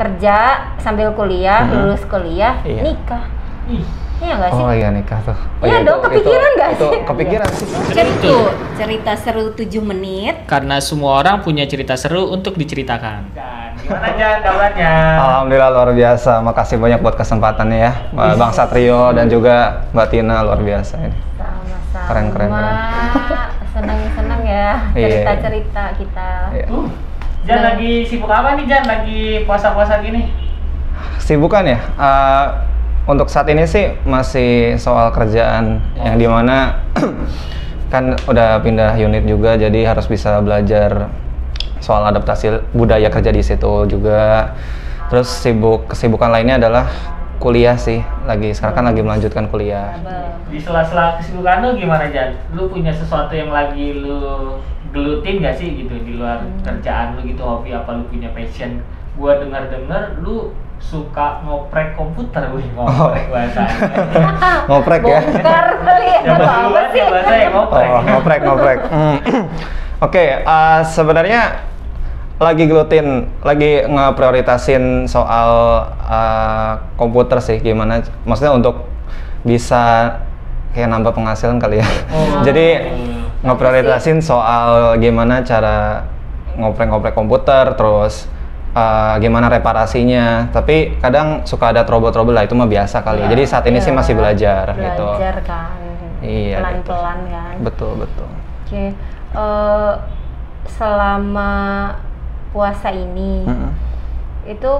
kerja sambil kuliah, lulus kuliah, Iya. nikah. Iya nggak sih? Oh iya nikah tuh. Oh, Iya dong, kepikiran nggak Itu sih? kepikiran sih. Cerita seru 7 menit. Karena semua orang punya cerita seru untuk diceritakan. Gimana Jan kabarnya? Alhamdulillah luar biasa. Makasih banyak buat kesempatannya ya, Bang Satrio dan juga Mbak Tina, luar biasa ini. Sama-sama. Keren. Seneng-seneng ya Iya. cerita-cerita kita. Iya. Jan lagi sibuk apa nih Jan? Lagi puasa-puasa gini? Sibukan ya? Untuk saat ini sih masih soal kerjaan yang dimana kan udah pindah unit juga, jadi harus bisa belajar soal adaptasi budaya kerja di situ juga. Terus kesibukan lainnya adalah kuliah sih, sekarang kan lagi melanjutkan kuliah. Di sela-sela kesibukan lu gimana Jan? Lu punya sesuatu yang lagi lu gelutin gak sih gitu di luar kerjaan lu gitu, hobi apa lu punya passion? Gua dengar-dengar lu suka ngoprek komputer, ngoprek bahasanya. Ngoprek ya? Bongkar kali ya, Zaman apa duluan sih? ya bahasanya ngoprek. Oh, ngoprek. Oke, sebenarnya lagi ngeprioritasin soal komputer sih, gimana? Maksudnya untuk bisa kayak nambah penghasilan kali ya. Jadi ngeprioritasin soal gimana cara ngoprek komputer, terus gimana reparasinya. Tapi kadang suka ada trouble lah, itu mah biasa kali ya. Jadi saat ini sih masih belajar gitu. Belajar kan. Iya, Pelan-pelan kan. Betul. Oke. Selama puasa ini itu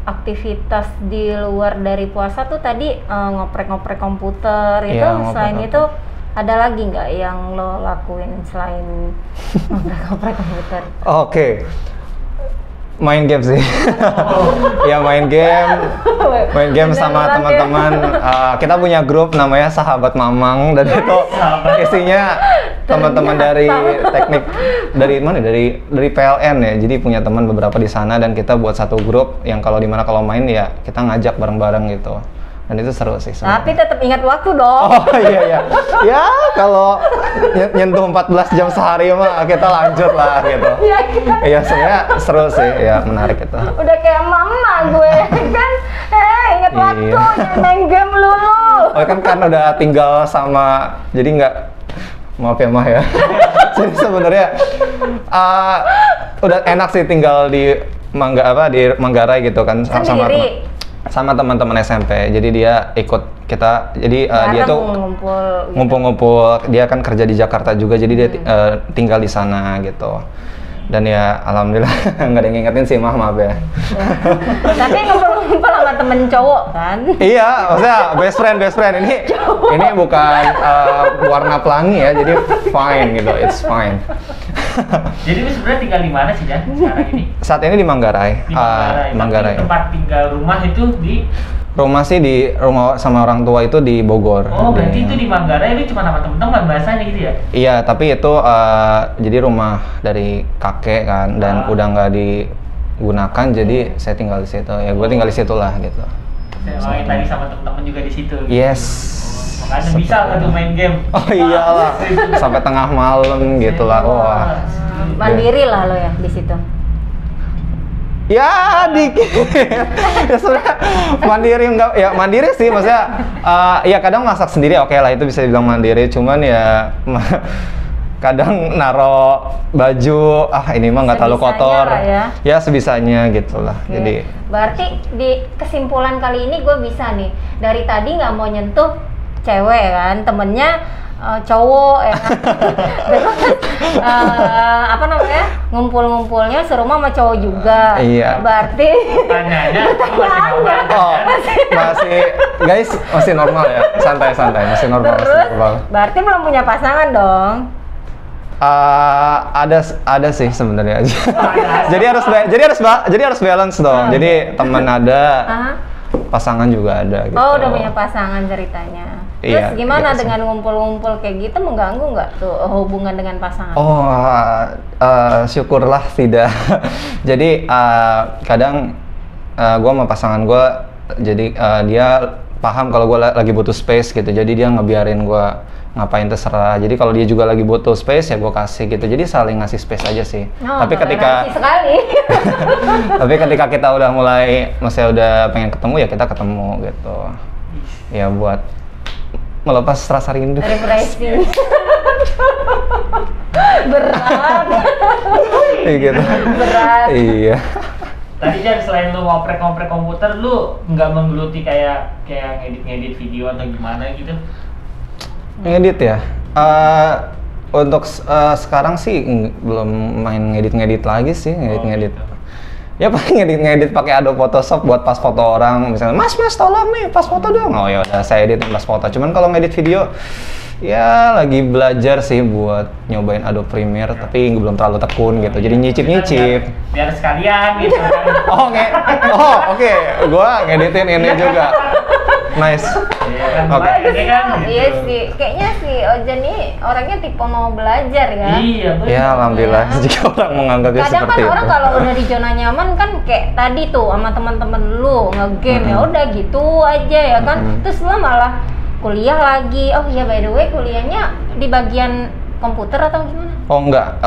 aktivitas di luar dari puasa tuh tadi ngoprek-ngoprek komputer itu, Iya, selain itu ada lagi nggak yang lo lakuin selain ngoprek-ngoprek komputer? Oke. Main game sih. Ya main game sama teman-teman. Kita punya grup namanya Sahabat Mamang, dan itu isinya teman-teman dari teknik dari mana? Dari PLN ya. Jadi punya teman beberapa di sana, dan kita buat satu grup yang kalau main ya kita ngajak bareng-bareng gitu. Dan itu seru sih sebenarnya. Tapi tetap ingat waktu dong. Oh iya. Ya kalau nyentuh 14 jam sehari mah kita lanjut lah gitu. Iya sebenarnya seru sih, ya menarik itu. Udah kayak mama gue kan, ingat waktu, jangan main game lulu. Oh kan udah tinggal sama, jadi nggak, maaf ya Mah ya. Jadi sebenarnya udah enak sih tinggal di Manggarai gitu kan, sama teman-teman SMP. Jadi dia ikut kita, jadi dia tuh ngumpul-ngumpul. Dia kan kerja di Jakarta juga, jadi dia tinggal di sana gitu. Dan ya alhamdulillah nggak ada yang ngingetin sih, maaf ya. Tapi ngumpul-ngumpul sama temen cowok kan? Iya, maksudnya best friend. Ini bukan warna pelangi ya, jadi fine gitu, it's fine. Jadi lu sebenarnya tinggal di mana sih Jan sekarang ini? Saat ini di Manggarai. Di Manggarai. Tapi tempat tinggal rumah itu di rumah sih di rumah sama orang tua itu di Bogor. Oh, berarti itu di Manggarai lu cuma sama temen-temen bahasanya gitu ya? Iya, tapi itu jadi rumah dari kakek kan, dan udah nggak digunakan, jadi saya tinggal di situ. Ya gue tinggal di situ lah gitu. Saya main tadi sama temen-temen juga di situ. Yes. Makanya bisa nggak tuh main game? Oh iyalah, sampai tengah malam gitu lah. Wah. Mandiri lah lo ya di situ. Ya dikit. Ya sebenarnya mandiri sih, maksudnya ya kadang masak sendiri oke lah, itu bisa dibilang mandiri. Cuman ya kadang naro baju, ini mah nggak terlalu kotor. Ya sebisanya gitulah. Oke. Jadi berarti di kesimpulan kali ini gue bisa nih, dari tadi nggak mau nyentuh cewek kan, temennya cowok ya kan? Apa namanya, ngumpulnya serumah sama cowok juga. Iya. Berarti masih guys, masih normal ya, santai masih normal. Terus berarti belum punya pasangan dong? Ada sih sebenarnya. Jadi harus balance dong. Jadi teman ada, pasangan juga ada gitu. Oh, udah punya pasangan ceritanya. Terus Iya, gimana iya, dengan ngumpul-ngumpul kayak gitu, mengganggu nggak tuh hubungan dengan pasangan? Oh, syukurlah tidak. Jadi kadang gue sama pasangan gue, jadi dia paham kalau gue lagi butuh space gitu. Jadi dia ngebiarin gue ngapain terserah. Jadi kalau dia juga lagi butuh space ya gue kasih gitu. Jadi saling ngasih space aja sih. Tapi ketika sekali. tapi ketika kita udah mulai, maksudnya udah pengen ketemu ya kita ketemu gitu. Ya buat melepas rasa rindu. Refreshing. Berat. Iya gitu. Berat. Iya. Tadi Jan, selain lu ngoprek-ngoprek komputer, lu nggak menggeluti kayak ngedit-ngedit video atau gimana gitu? Ngedit ya? Untuk sekarang sih belum main ngedit-ngedit lagi sih, ngedit-ngedit. Gitu. Ya paling ngedit pakai Adobe Photoshop buat pas foto orang, misalnya Mas tolong nih pas foto dong. Oh ya udah saya editin pas foto. Cuman kalau ngedit video ya lagi belajar sih buat nyobain Adobe Premiere, tapi belum terlalu tekun gitu. Jadi nyicip-nyicip. Biar sekalian gitu kan. Oke. Gua ngeditin ini juga. Nice. Iya kan, Oke. ini kan. Iya sih, kayaknya si Ojan nih orangnya tipe mau belajar ya. Iya, betul. Ya alhamdulillah Ya. jika orang menganggapnya Kadang seperti kan itu. orang kalau udah di zona nyaman kan kayak tadi tuh sama teman-teman lu ngegame ya udah gitu aja ya kan. Terus lu malah kuliah lagi. Oh iya by the way kuliahnya di bagian komputer atau gimana? Oh enggak,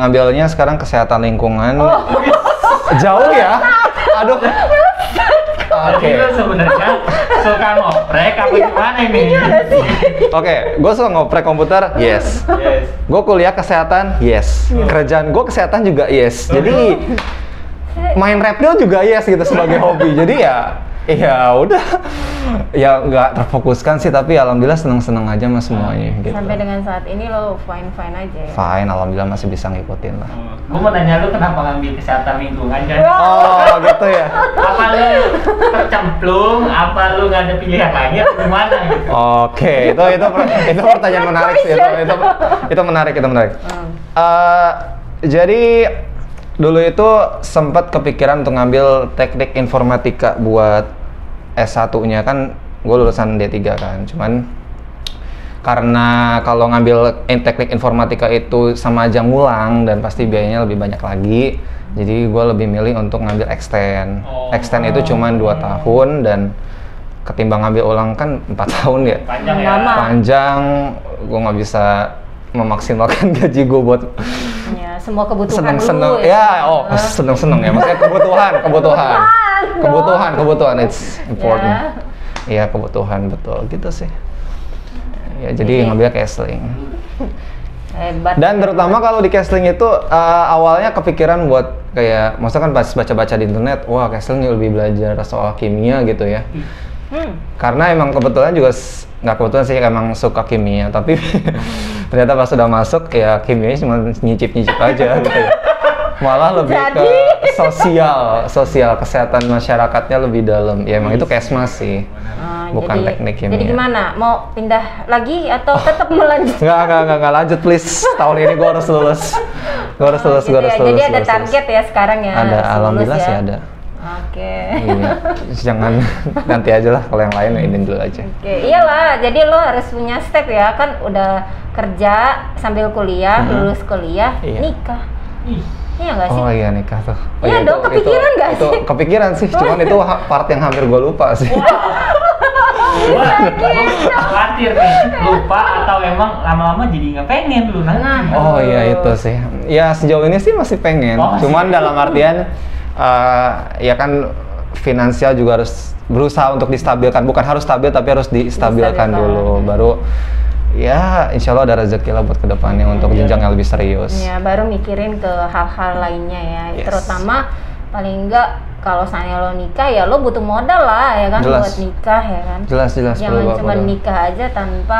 ngambilnya sekarang kesehatan lingkungan. Jauh ya? Aduh. Oke. Jadi lu sebenarnya suka ngoprek apa gimana ini? Oke, gue suka ngoprek komputer, yes. Yes. Gue kuliah kesehatan, yes. Kerjaan gue kesehatan juga, yes. Jadi main reptil juga yes gitu sebagai hobi. Jadi ya udah, ya nggak terfokuskan sih, tapi alhamdulillah seneng-seneng aja sama semuanya gitu. Sampai dengan saat ini lo fine aja ya. Fine, alhamdulillah masih bisa ngikutin lah. Gue mau nanya lu kenapa ngambil kesehatan lingkungan kan? Oh gitu ya. Apa lu tercemplung? Apa lu nggak ada pilihan lagi atau gimana gitu? Oke, itu pertanyaan menarik sih. Itu menarik. Jadi dulu itu sempat kepikiran untuk ngambil teknik informatika buat S1-nya, kan gue lulusan D3 kan. Cuman karena kalau ngambil teknik informatika itu sama aja ngulang dan pasti biayanya lebih banyak lagi. Jadi gue lebih milih untuk ngambil extend. Extend itu cuman 2 tahun dan ketimbang ngambil ulang kan 4 tahun ya. Panjang ya. Lama. Panjang, gue nggak bisa memaksimalkan gaji gue buat Ya, semua kebutuhan seneng-seneng. lu Ya, seneng-seneng ya. Maksudnya kebutuhan it's important. Iya, kebutuhan betul gitu sih. Ya, jadi ngambilnya Castling. Hebat. Dan terutama kalau di Castling itu awalnya kepikiran buat kayak, maksudnya kan pas baca-baca di internet, wah Castling lebih belajar soal kimia gitu ya. Karena emang kebetulan juga nggak kebetulan sih, emang suka kimia, tapi ternyata pas sudah masuk ya kimianya cuma nyicip-nyicip aja gitu ya. Malah lebih ke sosial kesehatan masyarakatnya lebih dalam. Ya emang itu Kesmas sih. Bukan teknik kimia. Jadi gimana? Mau pindah lagi atau tetap melanjut? Nggak lanjut please. Tahun ini gue harus lulus. Gue harus lulus. Jadi ada target ya sekarang ya? Ada, harus alhamdulillah lulus sih ya? ada. Oke. Iya. Jangan nanti aja lah, kalau yang lain ini dulu aja. Oke, iyalah. Jadi lo harus punya step ya, kan udah kerja sambil kuliah, lulus kuliah, Iya. nikah. Ih, Iya nggak sih? Oh iya, nikah tuh. Oh, Iya dong, kepikiran nggak itu sih? kepikiran sih, cuman itu part yang hampir gue lupa sih. gua khawatir nih, lupa atau emang lama-lama jadi nggak pengen lu nanti. Nah. Oh iya itu sih. Ya sejauh ini sih masih pengen. Oh, masih Cuman pengen. dalam artian ya kan finansial juga harus berusaha untuk distabilkan. Bukan harus stabil tapi harus distabilkan dulu. Baru ya insya Allah ada rezeki lah buat kedepannya untuk jenjang yang lebih serius. Ya, baru mikirin ke hal-hal lainnya ya. Yes. Terutama paling enggak kalau misalnya lo nikah ya lo butuh modal lah ya kan. Jelas. Buat nikah ya kan. Jelas Jangan perlu cuma modal. nikah aja tanpa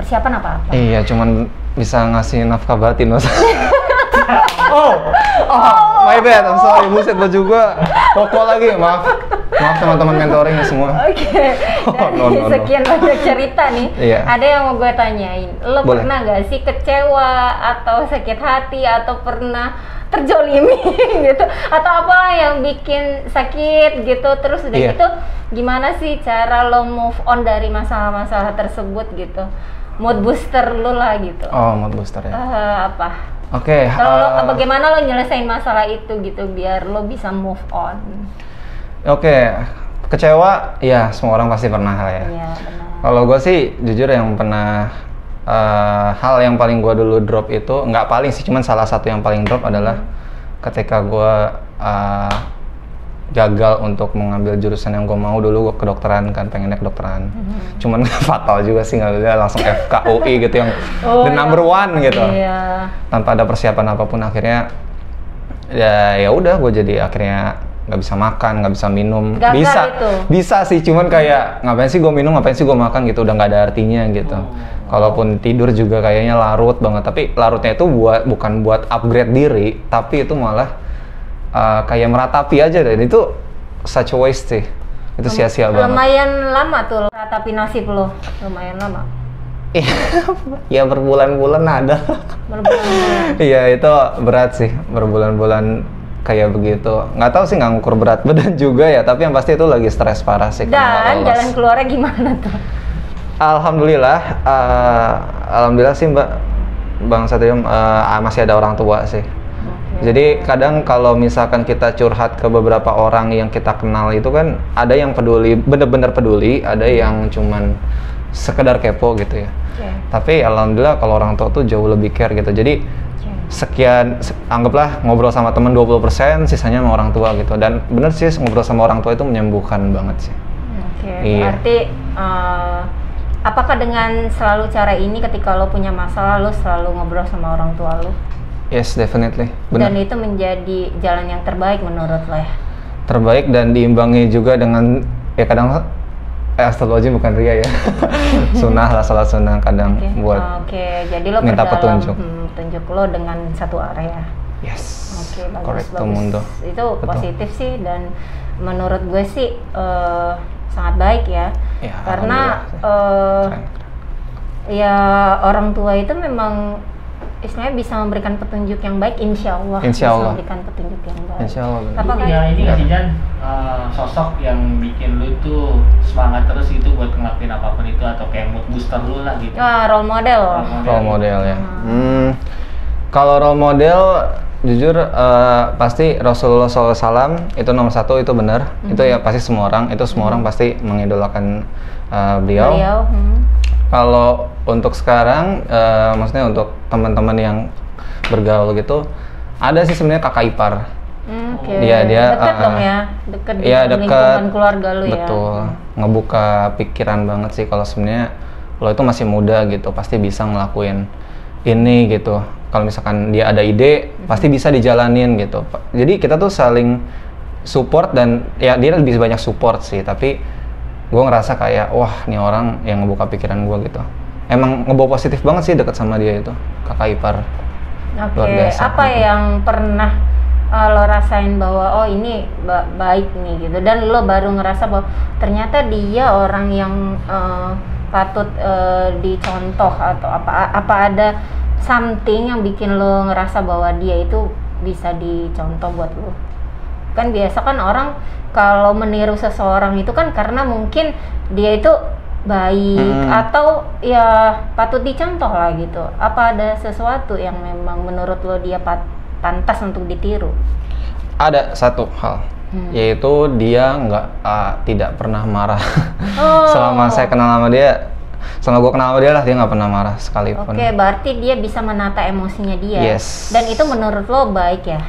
persiapan apa-apa. Iya, cuman bisa ngasih nafkah batin mas. My bad, I'm sorry, buset baju gua koko lagi, maaf teman-teman mentoring semua. Oke, No. dari sekian banyak cerita nih, Iya. ada yang mau gue tanyain. Lo Boleh. pernah gak sih kecewa atau sakit hati atau pernah terjolimi gitu? Atau apa yang bikin sakit gitu? Terus udah Iya. gitu, gimana sih cara lo move on dari masalah-masalah tersebut gitu? Mood booster lo lah gitu. Oh, mood booster ya. Apa? Oke. Kalau bagaimana lo nyelesain masalah itu gitu biar lo bisa move on? Oke, kecewa, ya semua orang pasti pernah lah ya. Iya benar. Kalau gue sih jujur yang pernah hal yang paling gue dulu drop itu, nggak paling sih, cuman salah satu yang paling drop adalah ketika gue gagal untuk mengambil jurusan yang gue mau. Dulu gue kedokteran kan, pengennya kedokteran. Cuman fatal juga sih, nggak bisa langsung FKUI gitu yang the number one gitu. Iya. Tanpa ada persiapan apapun, akhirnya ya udah gue jadi akhirnya nggak bisa makan, nggak bisa minum. Gagal itu. Bisa sih, cuman kayak ngapain sih gue minum, ngapain sih gue makan gitu, udah nggak ada artinya gitu. Kalaupun tidur juga kayaknya larut banget, tapi larutnya itu bukan buat upgrade diri, tapi itu malah kayak meratapi aja, dan itu such a waste sih. Itu sia-sia banget. Lumayan lama tuh meratapi nasib lo, lumayan lama. Ya berbulan-bulan ada. Berbulan-bulan. Iya itu berat sih, berbulan-bulan kayak begitu. Nggak tahu sih, nggak ngukur berat badan juga ya, tapi yang pasti itu lagi stres parah sih. Dan jalan keluarnya gimana tuh? Alhamdulillah sih Bang Satrio, masih ada orang tua sih. Jadi kadang kalau misalkan kita curhat ke beberapa orang yang kita kenal itu kan, ada yang peduli, bener-bener peduli, ada yang cuman sekedar kepo gitu ya. Tapi alhamdulillah kalau orang tua tuh jauh lebih care gitu. Jadi sekian, anggaplah ngobrol sama temen 20%, sisanya sama orang tua gitu. Dan bener sih, ngobrol sama orang tua itu menyembuhkan banget sih. Iya. Berarti apakah dengan selalu cara ini ketika lo punya masalah, lo selalu ngobrol sama orang tua lo? Yes, definitely. Bener. Dan itu menjadi jalan yang terbaik menurut lo ya? Terbaik, dan diimbangi juga dengan, ya kadang astrologi bukan ria ya. Sunnah lah, salat sunnah kadang buat jadi lo minta perdalam petunjuk. lo dengan satu area. Yes. Bagus. Mundo. Itu Betul. Positif sih, dan menurut gue sih sangat baik ya. Karena ya orang tua itu memang istilahnya bisa memberikan petunjuk yang baik, insya Allah. Bisa memberikan petunjuk yang baik. Insya Allah. Apa ya ini nggak sih Jan, sosok yang bikin lu tuh semangat terus gitu buat ngelakuin apapun itu, atau kayak mood booster lu lah gitu? Role model. Role model ya. Kalau role model, jujur pasti Rasulullah SAW itu nomor satu, itu benar. Itu ya pasti semua orang pasti mengidolakan beliau. Kalau untuk sekarang, maksudnya untuk teman-teman yang bergaul gitu, ada sih sebenarnya kakak ipar. Dia dekat dong ya, dekat di lingkungan keluarga lu ya. Betul, ngebuka pikiran banget sih kalau sebenarnya lo itu masih muda gitu, pasti bisa ngelakuin ini gitu. Kalau misalkan dia ada ide, pasti bisa dijalanin gitu. Jadi kita tuh saling support, dan ya dia lebih banyak support sih, tapi gue ngerasa kayak wah nih orang yang ngebuka pikiran gue gitu. Emang ngebawa positif banget sih deket sama dia itu, kakak ipar. Luar biasa. Apa yang pernah lo rasain bahwa oh ini baik nih gitu, dan lo baru ngerasa bahwa ternyata dia orang yang patut dicontoh, atau apa ada something yang bikin lo ngerasa bahwa dia itu bisa dicontoh buat lo? Kan biasa kan orang kalau meniru seseorang itu kan karena mungkin dia itu baik atau ya patut dicontoh lah gitu. Apa ada sesuatu yang memang menurut lo dia pantas untuk ditiru? Ada satu hal, yaitu dia tidak pernah marah. Selama saya kenal sama dia, selama gue kenal sama dia lah, dia nggak pernah marah sekalipun. Berarti dia bisa menata emosinya dia. Yes. Dan itu menurut lo baik ya?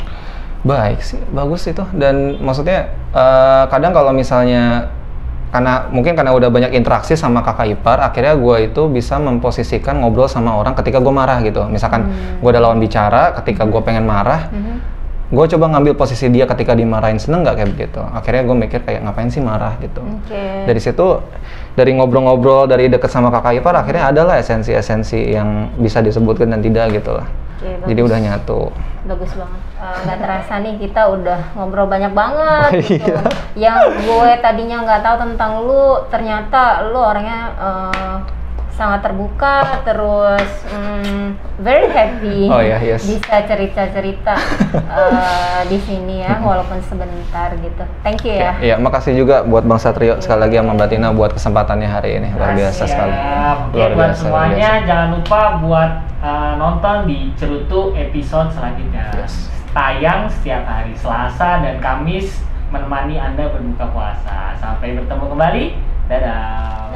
Baik sih, bagus itu. Dan maksudnya kadang kalau misalnya karena udah banyak interaksi sama kakak ipar, akhirnya gue itu bisa memposisikan ngobrol sama orang ketika gue marah gitu. Misalkan gue ada lawan bicara, ketika gue pengen marah, gue coba ngambil posisi dia ketika dimarahin, seneng nggak kayak begitu. Akhirnya gue mikir kayak ngapain sih marah gitu. Dari situ, dari ngobrol-ngobrol, dari deket sama kakak ipar, akhirnya adalah esensi-esensi yang bisa disebutkan dan tidak gitu lah. Jadi udah nyatu. Bagus banget. Nggak terasa nih kita udah ngobrol banyak banget gitu. Yang gue tadinya nggak tahu tentang lu, ternyata lu orangnya sangat terbuka, terus very happy. Bisa cerita-cerita di sini ya, walaupun sebentar gitu. Thank you ya. Iya, makasih juga buat Bang Satrio sekali lagi sama Mbak Tina buat kesempatannya hari ini. Luar biasa sekali. Luar biasa. Buat semuanya jangan lupa buat nonton di Cerutu episode selanjutnya. Tayang setiap hari Selasa dan Kamis, menemani Anda berbuka puasa. Sampai bertemu kembali. Dadah.